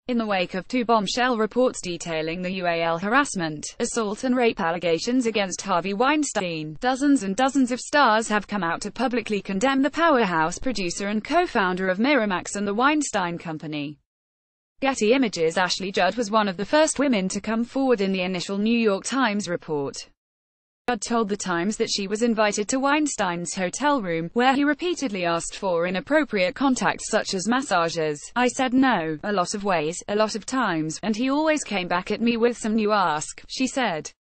In the wake of two bombshell reports detailing the UAL harassment, assault and rape allegations against Harvey Weinstein, dozens and dozens of stars have come out to publicly condemn the powerhouse producer and co-founder of Miramax and the Weinstein Company. Getty Images Ashley Judd was one of the first women to come forward in the initial New York Times report. Judd told The Times that she was invited to Weinstein's hotel room, where he repeatedly asked for inappropriate contact such as massages. "I said no, a lot of ways, a lot of times, and he always came back at me with some new ask," she said.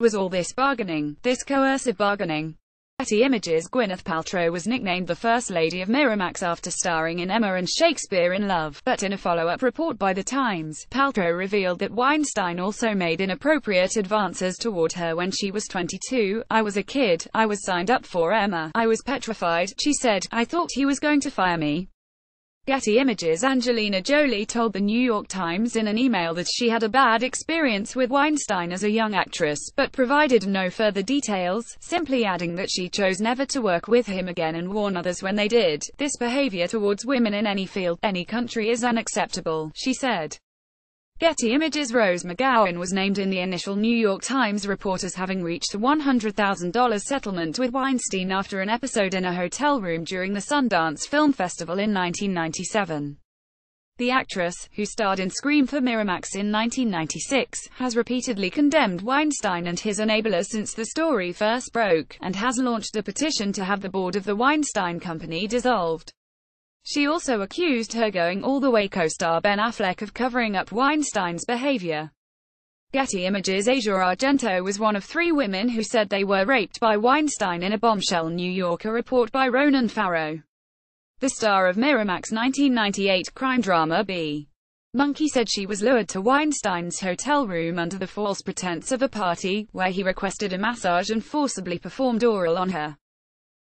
Was all this bargaining, this coercive bargaining? Getty Images Gwyneth Paltrow was nicknamed the First Lady of Miramax after starring in Emma and Shakespeare in Love, but in a follow-up report by The Times, Paltrow revealed that Weinstein also made inappropriate advances toward her when she was 22. "I was a kid, I was signed up for Emma, I was petrified," she said, "I thought he was going to fire me." Getty Images Angelina Jolie told the New York Times in an email that she had a bad experience with Weinstein as a young actress, but provided no further details, simply adding that she chose never to work with him again and warn others when they did. "This behavior towards women in any field, any country is unacceptable," she said. Getty Images Rose McGowan was named in the initial New York Times report as having reached a $100,000 settlement with Weinstein after an episode in a hotel room during the Sundance Film Festival in 1997. The actress, who starred in Scream for Miramax in 1996, has repeatedly condemned Weinstein and his enablers since the story first broke, and has launched a petition to have the board of the Weinstein Company dissolved. She also accused her Going All the Way co-star Ben Affleck of covering up Weinstein's behavior. Getty Images Asia Argento was one of 3 women who said they were raped by Weinstein in a bombshell New Yorker report by Ronan Farrow. The star of Miramax 1998 crime drama B. Monkey said she was lured to Weinstein's hotel room under the false pretense of a party, where he requested a massage and forcibly performed oral on her.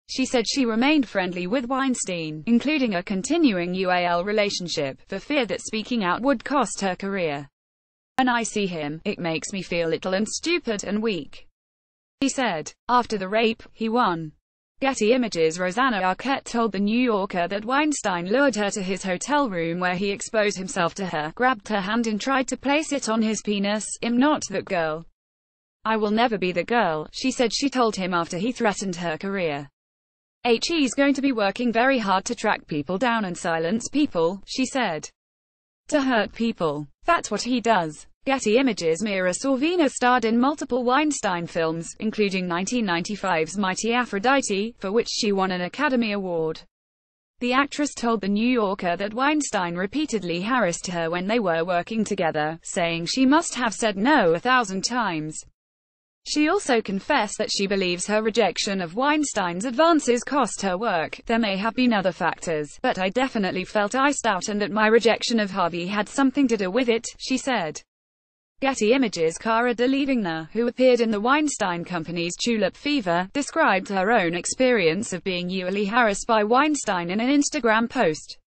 She said she remained friendly with Weinstein, including a continuing UAL relationship, for fear that speaking out would cost her career. "When I see him, it makes me feel little and stupid and weak," she said. After the rape, he won. Getty Images Rosanna Arquette told The New Yorker that Weinstein lured her to his hotel room where he exposed himself to her, grabbed her hand and tried to place it on his penis. "I'm not that girl. I will never be the girl," she said she told him after he threatened her career. "He's going to be working very hard to track people down and silence people," she said. "To hurt people. That's what he does." Getty Images Mira Sorvino starred in multiple Weinstein films, including 1995's Mighty Aphrodite, for which she won an Academy Award. The actress told The New Yorker that Weinstein repeatedly harassed her when they were working together, saying she must have said no 1,000 times. She also confessed that she believes her rejection of Weinstein's advances cost her work. "There may have been other factors, but I definitely felt iced out and that my rejection of Harvey had something to do with it," she said. Getty Images Cara Delevingne, who appeared in the Weinstein Company's Tulip Fever, described her own experience of being usually harassed by Weinstein in an Instagram post.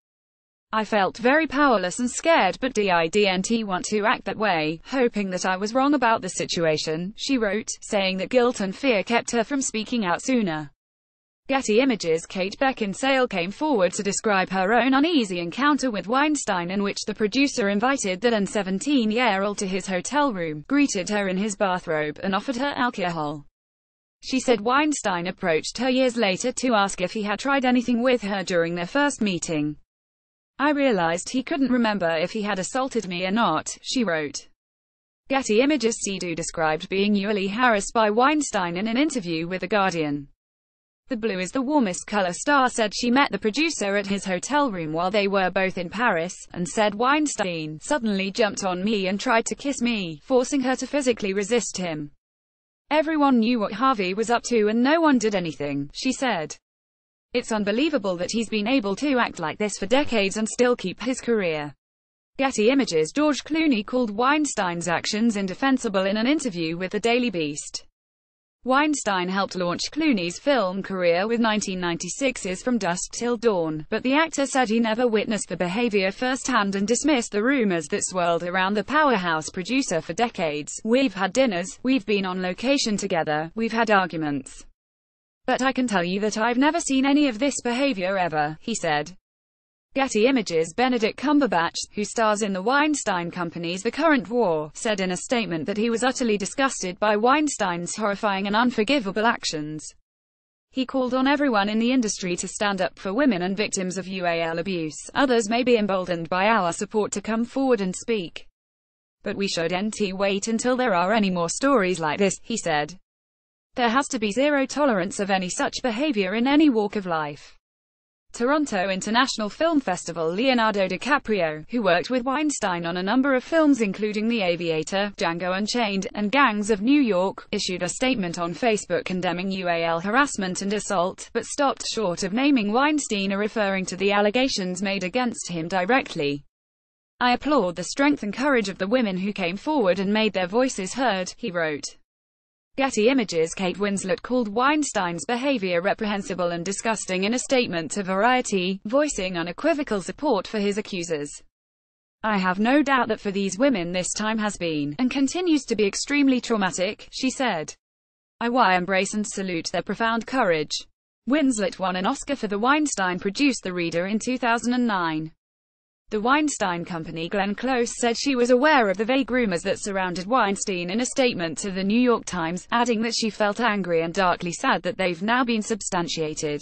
"I felt very powerless and scared, but didn't want to act that way, hoping that I was wrong about the situation," she wrote, saying that guilt and fear kept her from speaking out sooner. Getty Images Kate Beckinsale came forward to describe her own uneasy encounter with Weinstein, in which the producer invited the then 17-year-old to his hotel room, greeted her in his bathrobe, and offered her alcohol. She said Weinstein approached her years later to ask if he had tried anything with her during their first meeting. "I realized he couldn't remember if he had assaulted me or not," she wrote. Getty Images Sidhu described being usually harassed by Weinstein in an interview with The Guardian. "The blue is the warmest color," star said she met the producer at his hotel room while they were both in Paris, and said Weinstein suddenly jumped on me and tried to kiss me, forcing her to physically resist him. "Everyone knew what Harvey was up to and no one did anything," she said. "It's unbelievable that he's been able to act like this for decades and still keep his career." Getty Images George Clooney called Weinstein's actions indefensible in an interview with the Daily Beast. Weinstein helped launch Clooney's film career with 1996's From Dusk Till Dawn, but the actor said he never witnessed the behavior firsthand and dismissed the rumors that swirled around the powerhouse producer for decades. "We've had dinners, we've been on location together, we've had arguments. But I can tell you that I've never seen any of this behavior ever," he said. Getty Images Benedict Cumberbatch, who stars in the Weinstein Company's The Current War, said in a statement that he was utterly disgusted by Weinstein's horrifying and unforgivable actions. He called on everyone in the industry to stand up for women and victims of UAL abuse. Others may be emboldened by our support to come forward and speak. But we shouldn't wait until there are any more stories like this, he said. There has to be zero tolerance of any such behavior in any walk of life. Toronto International Film Festival Leonardo DiCaprio, who worked with Weinstein on a number of films including The Aviator, Django Unchained, and Gangs of New York, issued a statement on Facebook condemning UAL harassment and assault, but stopped short of naming Weinstein or referring to the allegations made against him directly. I applaud the strength and courage of the women who came forward and made their voices heard, he wrote. Getty Images Kate Winslet called Weinstein's behavior reprehensible and disgusting in a statement to Variety, voicing unequivocal support for his accusers. I have no doubt that for these women this time has been, and continues to be, extremely traumatic, she said. I embrace and salute their profound courage. Winslet won an Oscar for The Weinstein-produced The Reader in 2009. The Weinstein Company Glenn Close said she was aware of the vague rumors that surrounded Weinstein in a statement to the New York Times, adding that she felt angry and darkly sad that they've now been substantiated.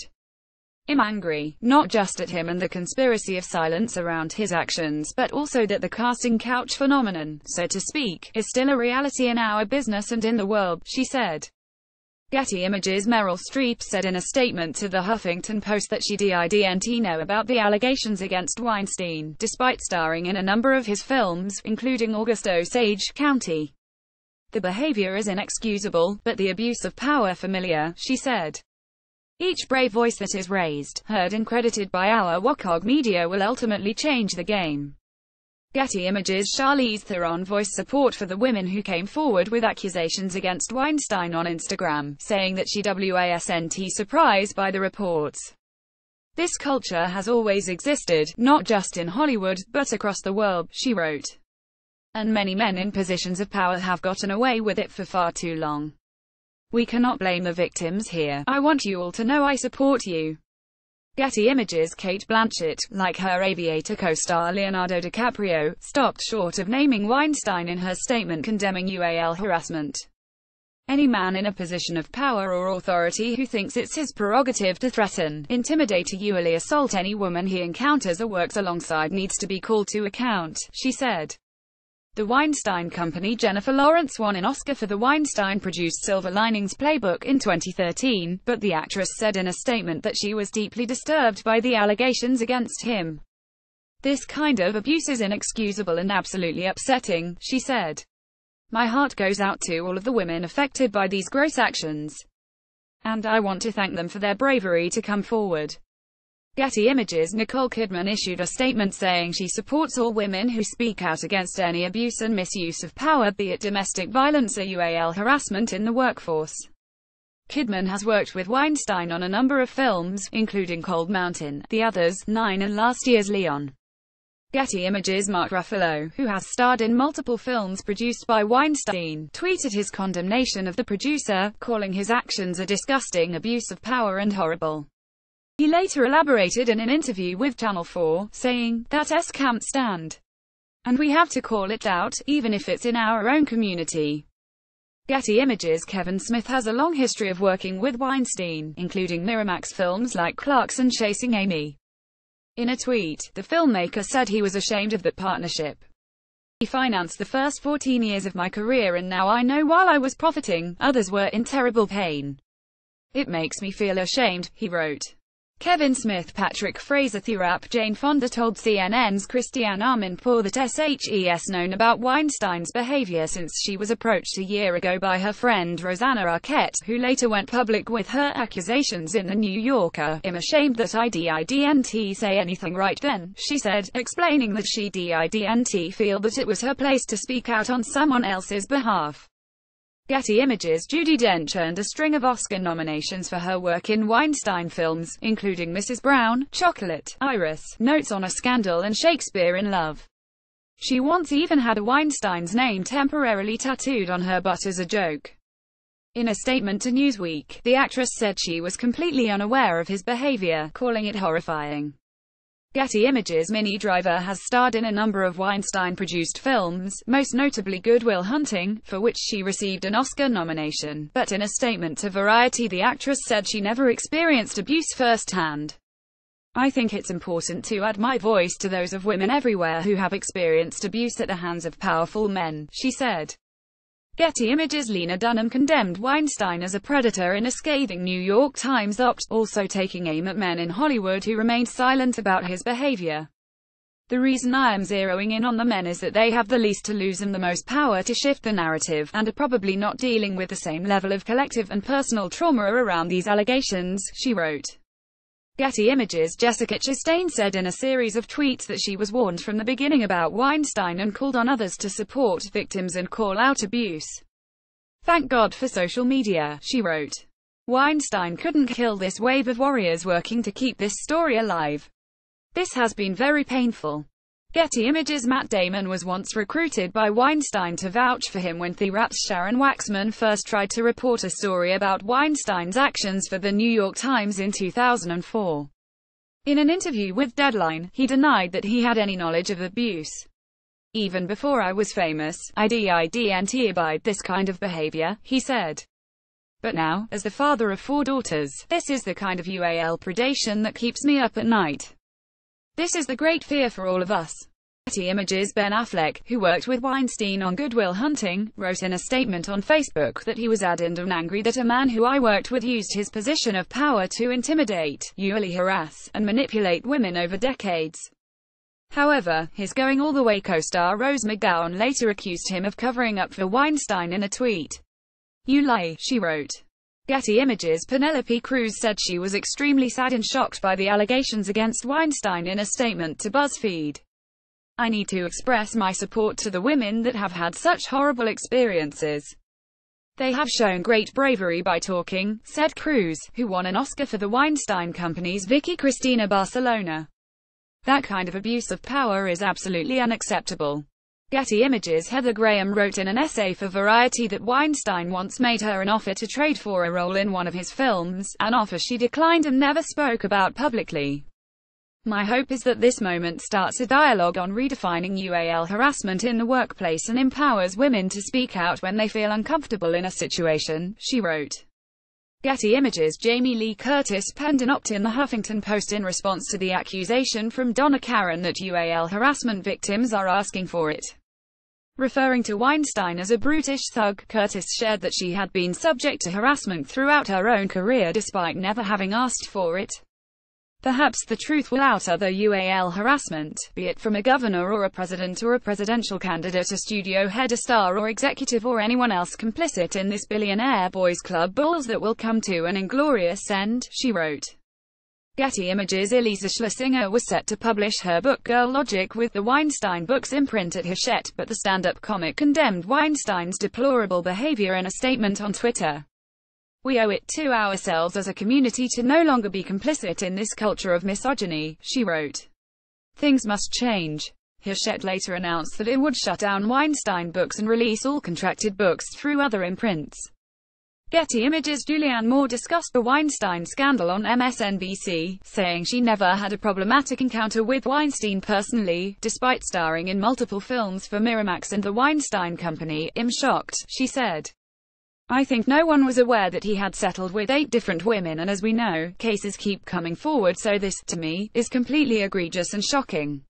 I'm angry, not just at him and the conspiracy of silence around his actions, but also that the casting couch phenomenon, so to speak, is still a reality in our business and in the world, she said. Getty Images Meryl Streep said in a statement to the Huffington Post that she didn't know about the allegations against Weinstein, despite starring in a number of his films, including August Osage County. The behavior is inexcusable, but the abuse of power familiar, she said. Each brave voice that is raised, heard and credited by our WCOG media will ultimately change the game. Getty Images Charlize Theron voiced support for the women who came forward with accusations against Weinstein on Instagram, saying that she wasn't surprised by the reports. This culture has always existed, not just in Hollywood, but across the world, she wrote. And many men in positions of power have gotten away with it for far too long. We cannot blame the victims here. I want you all to know I support you. Getty Images Kate Blanchett, like her Aviator co-star Leonardo DiCaprio, stopped short of naming Weinstein in her statement condemning UAL harassment. Any man in a position of power or authority who thinks it's his prerogative to threaten, intimidate or usually assault any woman he encounters or works alongside needs to be called to account, she said. The Weinstein Company Jennifer Lawrence won an Oscar for the Weinstein-produced Silver Linings Playbook in 2013, but the actress said in a statement that she was deeply disturbed by the allegations against him. This kind of abuse is inexcusable and absolutely upsetting, she said. My heart goes out to all of the women affected by these gross actions. And I want to thank them for their bravery to come forward. Getty Images Nicole Kidman issued a statement saying she supports all women who speak out against any abuse and misuse of power, be it domestic violence or UAL harassment in the workforce. Kidman has worked with Weinstein on a number of films, including Cold Mountain, The Others, 9 and last year's Leon. Getty Images Mark Ruffalo, who has starred in multiple films produced by Weinstein, tweeted his condemnation of the producer, calling his actions a disgusting abuse of power and horrible. He later elaborated in an interview with Channel 4, saying, "That can't stand. And we have to call it out, even if it's in our own community." Getty Images Kevin Smith has a long history of working with Weinstein, including Miramax films like Clerks and Chasing Amy. In a tweet, the filmmaker said he was ashamed of that partnership. He financed the first 14 years of my career and now I know while I was profiting, others were in terrible pain. It makes me feel ashamed, he wrote. Kevin Smith Patrick Fraser Thurap Jane Fonda told CNN's Christiane Amanpour that she's known about Weinstein's behavior since she was approached a year ago by her friend Rosanna Arquette, who later went public with her accusations in The New Yorker. "I'm ashamed that I didn't say anything right then," she said, explaining that she didn't feel that it was her place to speak out on someone else's behalf. Getty Images Judi Dench earned a string of Oscar nominations for her work in Weinstein films, including Mrs. Brown, Chocolate, Iris, Notes on a Scandal and Shakespeare in Love. She once even had a Weinstein's name temporarily tattooed on her butt as a joke. In a statement to Newsweek, the actress said she was completely unaware of his behavior, calling it horrifying. Getty Images Minnie Driver has starred in a number of Weinstein-produced films, most notably Good Will Hunting, for which she received an Oscar nomination, but in a statement to Variety the actress said she never experienced abuse firsthand. "I think it's important to add my voice to those of women everywhere who have experienced abuse at the hands of powerful men," she said. Getty Images Lena Dunham condemned Weinstein as a predator in a scathing New York Times op-ed, also taking aim at men in Hollywood who remained silent about his behavior. "The reason I am zeroing in on the men is that they have the least to lose and the most power to shift the narrative, and are probably not dealing with the same level of collective and personal trauma around these allegations," she wrote. Getty Images Jessica Chastain said in a series of tweets that she was warned from the beginning about Weinstein and called on others to support victims and call out abuse. "Thank God for social media," she wrote. "Weinstein couldn't kill this wave of warriors working to keep this story alive. This has been very painful." Getty Images Matt Damon was once recruited by Weinstein to vouch for him when The Wrap's Sharon Waxman first tried to report a story about Weinstein's actions for the New York Times in 2004. In an interview with Deadline, he denied that he had any knowledge of abuse. "Even before I was famous, I didn't abide this kind of behavior," he said. "But now, as the father of 4 daughters, this is the kind of UAL predation that keeps me up at night. This is the great fear for all of us." Getty Images Ben Affleck, who worked with Weinstein on Good Will Hunting, wrote in a statement on Facebook that he was saddened and angry that a man who I worked with used his position of power to intimidate, usually harass, and manipulate women over decades. However, his going all the way co-star Rose McGowan later accused him of covering up for Weinstein in a tweet. "You lie," she wrote. Getty Images Penelope Cruz said she was extremely sad and shocked by the allegations against Weinstein in a statement to BuzzFeed. "I need to express my support to the women that have had such horrible experiences. They have shown great bravery by talking," said Cruz, who won an Oscar for the Weinstein Company's Vicky Cristina Barcelona. "That kind of abuse of power is absolutely unacceptable." Getty Images Heather Graham wrote in an essay for Variety that Weinstein once made her an offer to trade for a role in one of his films, an offer she declined and never spoke about publicly. "My hope is that this moment starts a dialogue on redefining UAL harassment in the workplace and empowers women to speak out when they feel uncomfortable in a situation," she wrote. Getty Images Jamie Lee Curtis penned an op-ed in the Huffington Post in response to the accusation from Donna Karan that UAL harassment victims are asking for it. Referring to Weinstein as a brutish thug, Curtis shared that she had been subject to harassment throughout her own career despite never having asked for it. "Perhaps the truth will out other UAL harassment, be it from a governor or a president or a presidential candidate, a studio head, a star or executive, or anyone else complicit in this billionaire boys club balls that will come to an inglorious end," she wrote. Getty Images Elisa Schlesinger was set to publish her book Girl Logic with the Weinstein Books imprint at Hachette, but the stand-up comic condemned Weinstein's deplorable behavior in a statement on Twitter. "We owe it to ourselves as a community to no longer be complicit in this culture of misogyny," she wrote. "Things must change." Hachette later announced that it would shut down Weinstein Books and release all contracted books through other imprints. Getty Images Julianne Moore discussed the Weinstein scandal on MSNBC, saying she never had a problematic encounter with Weinstein personally, despite starring in multiple films for Miramax and the Weinstein Company. "I'm shocked," she said. "I think no one was aware that he had settled with 8 different women, and as we know, cases keep coming forward, so this, to me, is completely egregious and shocking."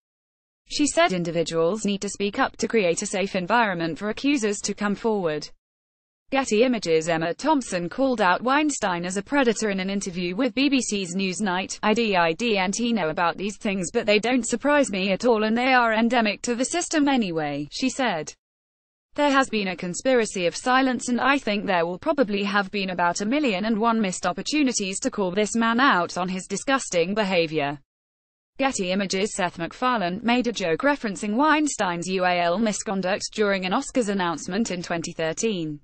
She said individuals need to speak up to create a safe environment for accusers to come forward. Getty Images Emma Thompson called out Weinstein as a predator in an interview with BBC's Newsnight. "I didn't know about these things, but they don't surprise me at all, and they are endemic to the system anyway," she said. "There has been a conspiracy of silence, and I think there will probably have been about 1,000,001 missed opportunities to call this man out on his disgusting behavior." Getty Images Seth MacFarlane made a joke referencing Weinstein's UAL misconduct during an Oscars announcement in 2013.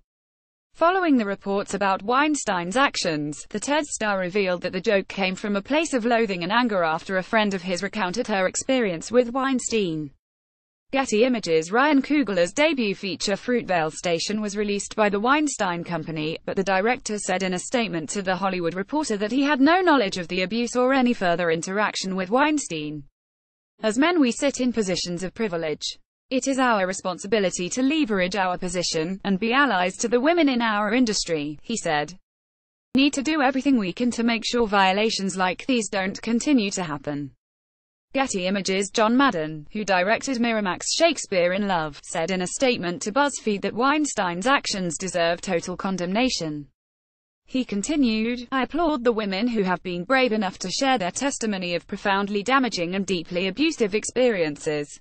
Following the reports about Weinstein's actions, the TED star revealed that the joke came from a place of loathing and anger after a friend of his recounted her experience with Weinstein. Getty Images Ryan Coogler's debut feature Fruitvale Station was released by the Weinstein Company, but the director said in a statement to The Hollywood Reporter that he had no knowledge of the abuse or any further interaction with Weinstein. As men, we sit in positions of privilege. It is our responsibility to leverage our position and be allies to the women in our industry, he said. We need to do everything we can to make sure violations like these don't continue to happen. Getty Images' John Madden, who directed Miramax Shakespeare in Love, said in a statement to BuzzFeed that Weinstein's actions deserve total condemnation. He continued, "I applaud the women who have been brave enough to share their testimony of profoundly damaging and deeply abusive experiences."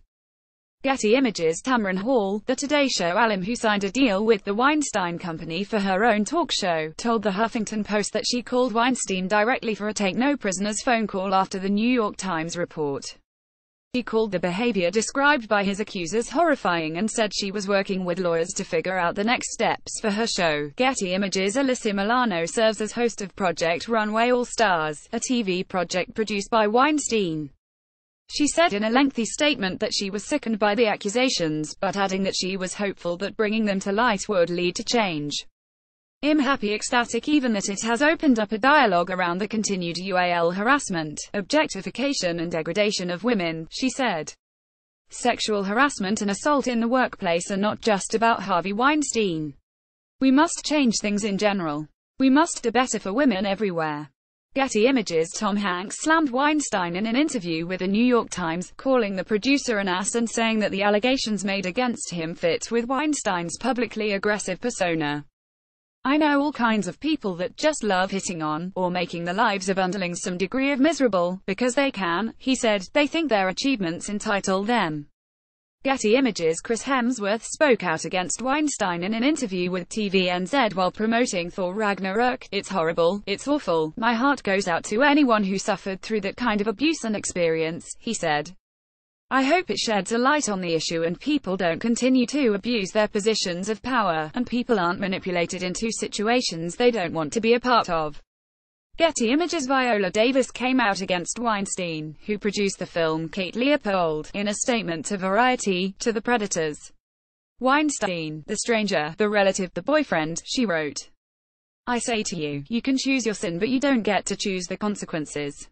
Getty Images' Tamron Hall, the Today Show alum who signed a deal with the Weinstein Company for her own talk show, told the Huffington Post that she called Weinstein directly for a take-no-prisoners phone call after the New York Times report. She called the behavior described by his accusers horrifying and said she was working with lawyers to figure out the next steps for her show. Getty Images' Alyssa Milano serves as host of Project Runway All Stars, a TV project produced by Weinstein. She said in a lengthy statement that she was sickened by the accusations, but adding that she was hopeful that bringing them to light would lead to change. "I'm happy, ecstatic even that it has opened up a dialogue around the continued UAL harassment, objectification and degradation of women," she said. Sexual harassment and assault in the workplace are not just about Harvey Weinstein. We must change things in general. We must do better for women everywhere. Getty Images' Tom Hanks slammed Weinstein in an interview with the New York Times, calling the producer an ass and saying that the allegations made against him fit with Weinstein's publicly aggressive persona. "I know all kinds of people that just love hitting on, or making the lives of underlings some degree of miserable, because they can," he said. "They think their achievements entitle them." Getty Images' Chris Hemsworth spoke out against Weinstein in an interview with TVNZ while promoting Thor Ragnarok. "It's horrible, it's awful, my heart goes out to anyone who suffered through that kind of abuse and experience," he said. "I hope it sheds a light on the issue and people don't continue to abuse their positions of power, and people aren't manipulated into situations they don't want to be a part of." Getty Images' Viola Davis came out against Weinstein, who produced the film Kate Leopold, in a statement to Variety, "To the predators. Weinstein, the stranger, the relative, the boyfriend," she wrote. "I say to you, you can choose your sin but you don't get to choose the consequences.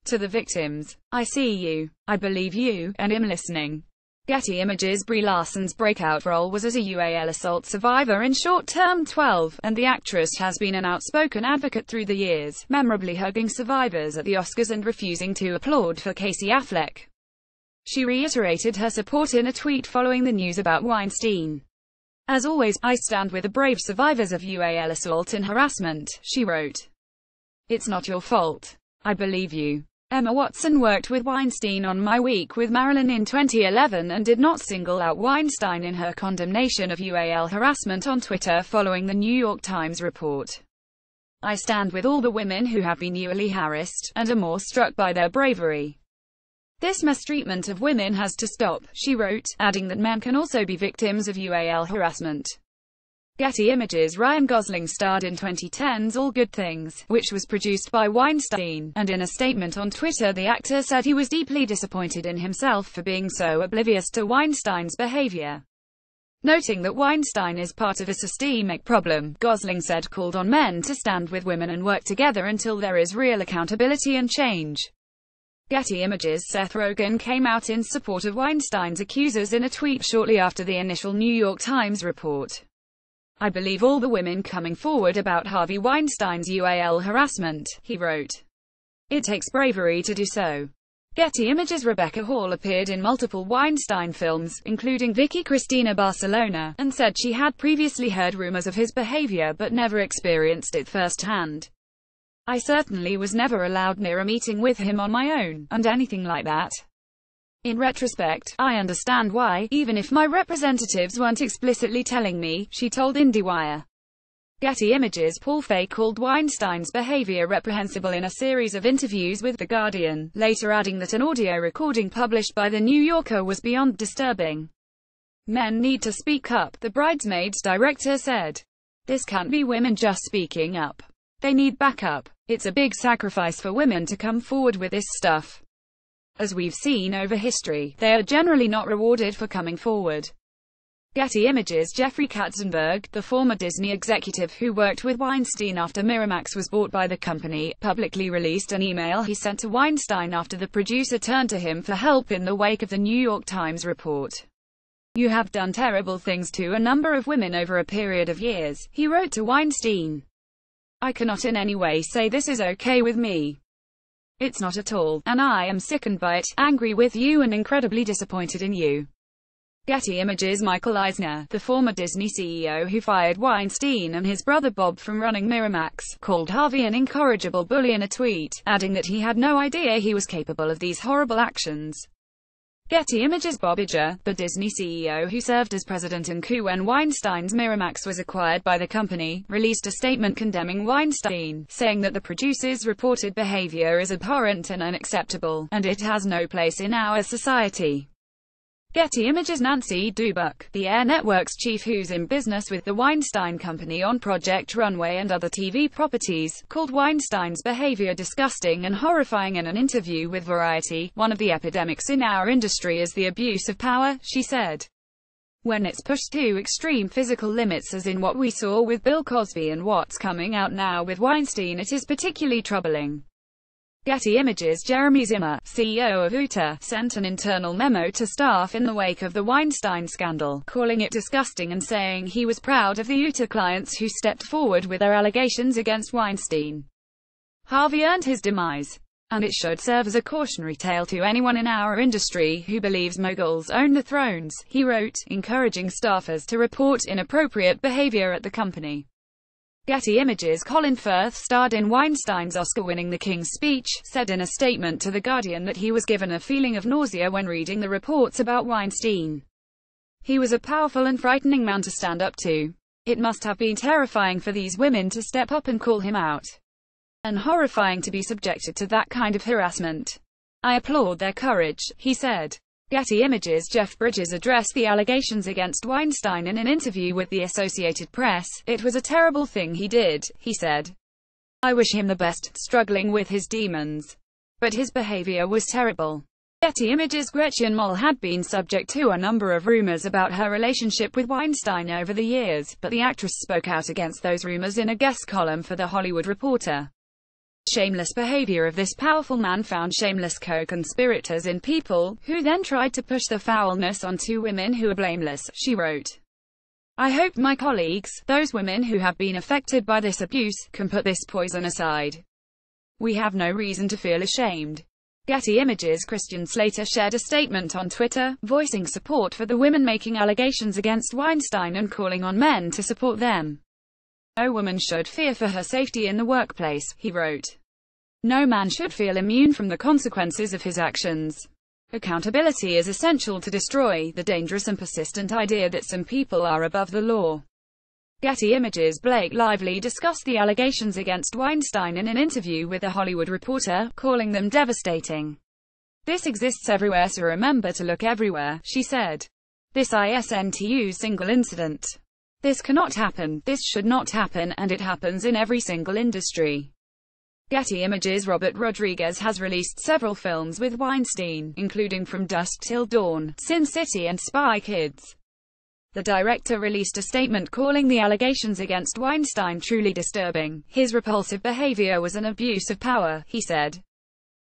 To the victims, I see you, I believe you, and am listening." Getty Images' Brie Larson's breakout role was as a UAL assault survivor in Short Term 12, and the actress has been an outspoken advocate through the years, memorably hugging survivors at the Oscars and refusing to applaud for Casey Affleck. She reiterated her support in a tweet following the news about Weinstein. "As always, I stand with the brave survivors of UAL assault and harassment," she wrote. "It's not your fault. I believe you." Emma Watson worked with Weinstein on My Week with Marilyn in 2011 and did not single out Weinstein in her condemnation of UAL harassment on Twitter following the New York Times report. "I stand with all the women who have been UAL harassed, and are more struck by their bravery. This mistreatment of women has to stop," she wrote, adding that men can also be victims of UAL harassment. Getty Images' Ryan Gosling starred in 2010's All Good Things, which was produced by Weinstein, and in a statement on Twitter the actor said he was deeply disappointed in himself for being so oblivious to Weinstein's behavior. Noting that Weinstein is part of a systemic problem, Gosling said called on men to stand with women and work together until there is real accountability and change. Getty Images' Seth Rogen came out in support of Weinstein's accusers in a tweet shortly after the initial New York Times report. "I believe all the women coming forward about Harvey Weinstein's UAL harassment," he wrote. "It takes bravery to do so." Getty Images' Rebecca Hall appeared in multiple Weinstein films, including Vicky Cristina Barcelona, and said she had previously heard rumors of his behavior but never experienced it firsthand. "I certainly was never allowed near a meeting with him on my own, and anything like that. In retrospect, I understand why, even if my representatives weren't explicitly telling me," she told IndieWire. Getty Images' Paul Feig called Weinstein's behavior reprehensible in a series of interviews with The Guardian, later adding that an audio recording published by The New Yorker was beyond disturbing. "Men need to speak up," the Bridesmaids director said. "This can't be women just speaking up. They need backup. It's a big sacrifice for women to come forward with this stuff. As we've seen over history, they are generally not rewarded for coming forward." Getty Images Jeffrey Katzenberg, the former Disney executive who worked with Weinstein after Miramax was bought by the company, publicly released an email he sent to Weinstein after the producer turned to him for help in the wake of the New York Times report. "You have done terrible things to a number of women over a period of years," he wrote to Weinstein. "I cannot in any way say this is okay with me. It's not at all, and I am sickened by it, angry with you and incredibly disappointed in you." Getty Images Michael Eisner, the former Disney CEO who fired Weinstein and his brother Bob from running Miramax, called Harvey an incorrigible bully in a tweet, adding that he had no idea he was capable of these horrible actions. Getty Images Bob Iger, the Disney CEO who served as president and coup when Weinstein's Miramax was acquired by the company, released a statement condemning Weinstein, saying that the producer's reported behavior is abhorrent and unacceptable, and it has no place in our society. Getty Images Nancy Dubuck, the Air Network's chief who's in business with the Weinstein Company on Project Runway and other TV properties, called Weinstein's behavior disgusting and horrifying in an interview with Variety. "One of the epidemics in our industry is the abuse of power," she said. "When it's pushed to extreme physical limits as in what we saw with Bill Cosby and what's coming out now with Weinstein, it is particularly troubling." Getty Images Jeremy Zimmer, CEO of Utah, sent an internal memo to staff in the wake of the Weinstein scandal, calling it disgusting and saying he was proud of the Utah clients who stepped forward with their allegations against Weinstein. "Harvey earned his demise, and it should serve as a cautionary tale to anyone in our industry who believes moguls own the thrones," he wrote, encouraging staffers to report inappropriate behavior at the company. Getty Images Colin Firth starred in Weinstein's Oscar-winning The King's Speech, said in a statement to The Guardian that he was given a feeling of nausea when reading the reports about Weinstein. "He was a powerful and frightening man to stand up to. It must have been terrifying for these women to step up and call him out. And horrifying to be subjected to that kind of harassment. I applaud their courage," he said. Getty Images Jeff Bridges addressed the allegations against Weinstein in an interview with the Associated Press. "It was a terrible thing he did," he said. "I wish him the best, struggling with his demons. But his behavior was terrible." Getty Images Gretchen Moll had been subject to a number of rumors about her relationship with Weinstein over the years, but the actress spoke out against those rumors in a guest column for The Hollywood Reporter. "Shameless behavior of this powerful man found shameless co-conspirators in people, who then tried to push the foulness onto women who are blameless," she wrote. "I hope my colleagues, those women who have been affected by this abuse, can put this poison aside. We have no reason to feel ashamed." Getty Images Christian Slater shared a statement on Twitter, voicing support for the women making allegations against Weinstein and calling on men to support them. "No woman should fear for her safety in the workplace," he wrote. "No man should feel immune from the consequences of his actions. Accountability is essential to destroy the dangerous and persistent idea that some people are above the law." Getty Images Blake Lively discussed the allegations against Weinstein in an interview with The Hollywood Reporter, calling them devastating. "This exists everywhere, so remember to look everywhere," she said. "This isn't single incident. This cannot happen, this should not happen, and it happens in every single industry." Getty Images Robert Rodriguez has released several films with Weinstein, including From Dusk Till Dawn, Sin City and Spy Kids. The director released a statement calling the allegations against Weinstein truly disturbing. "His repulsive behavior was an abuse of power," he said.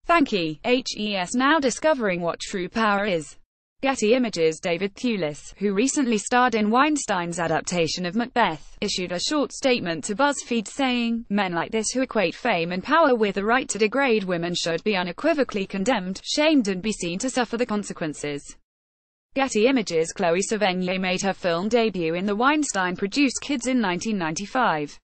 "Thank you, HES now discovering what true power is." Getty Images David Thewlis, who recently starred in Weinstein's adaptation of Macbeth, issued a short statement to BuzzFeed saying, "Men like this who equate fame and power with the right to degrade women should be unequivocally condemned, shamed and be seen to suffer the consequences." Getty Images Chloe Sevigny made her film debut in the Weinstein-produced Kids in 1995.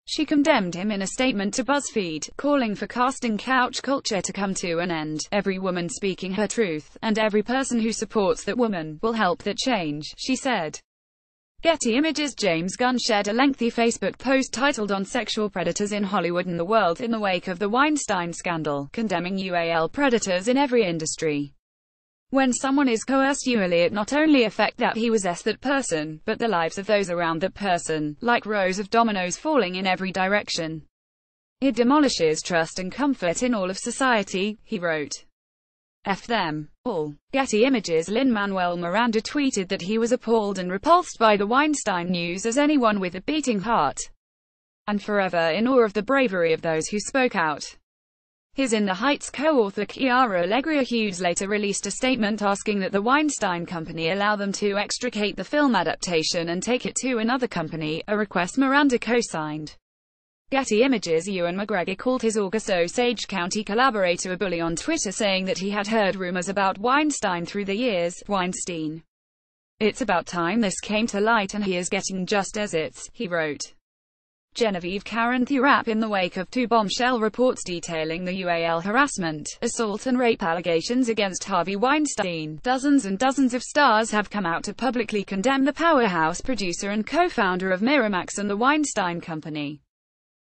She condemned him in a statement to BuzzFeed, calling for casting couch culture to come to an end, "Every woman speaking her truth, and every person who supports that woman, will help that change," she said. Getty Images James Gunn shared a lengthy Facebook post titled On Sexual Predators in Hollywood and the World in the wake of the Weinstein scandal, condemning UAL predators in every industry. "When someone is coerced, it not only affect that that person, but the lives of those around that person, like rows of dominoes falling in every direction. It demolishes trust and comfort in all of society," he wrote. "F them. All. Getty Images Lin-Manuel Miranda tweeted that he was appalled and repulsed by the Weinstein news as anyone with a beating heart, and forever in awe of the bravery of those who spoke out. His In the Heights co-author Chiara Alegria Hughes later released a statement asking that the Weinstein Company allow them to extricate the film adaptation and take it to another company, a request Miranda co-signed. Getty Images Ewan McGregor called his August Osage County collaborator a bully on Twitter, saying that he had heard rumors about Weinstein through the years. Weinstein. "It's about time this came to light and he is getting just as it's," he wrote. Genevieve Karen Thurap in the wake of two bombshell reports detailing the UAL harassment, assault and rape allegations against Harvey Weinstein. Dozens and dozens of stars have come out to publicly condemn the powerhouse producer and co-founder of Miramax and the Weinstein Company.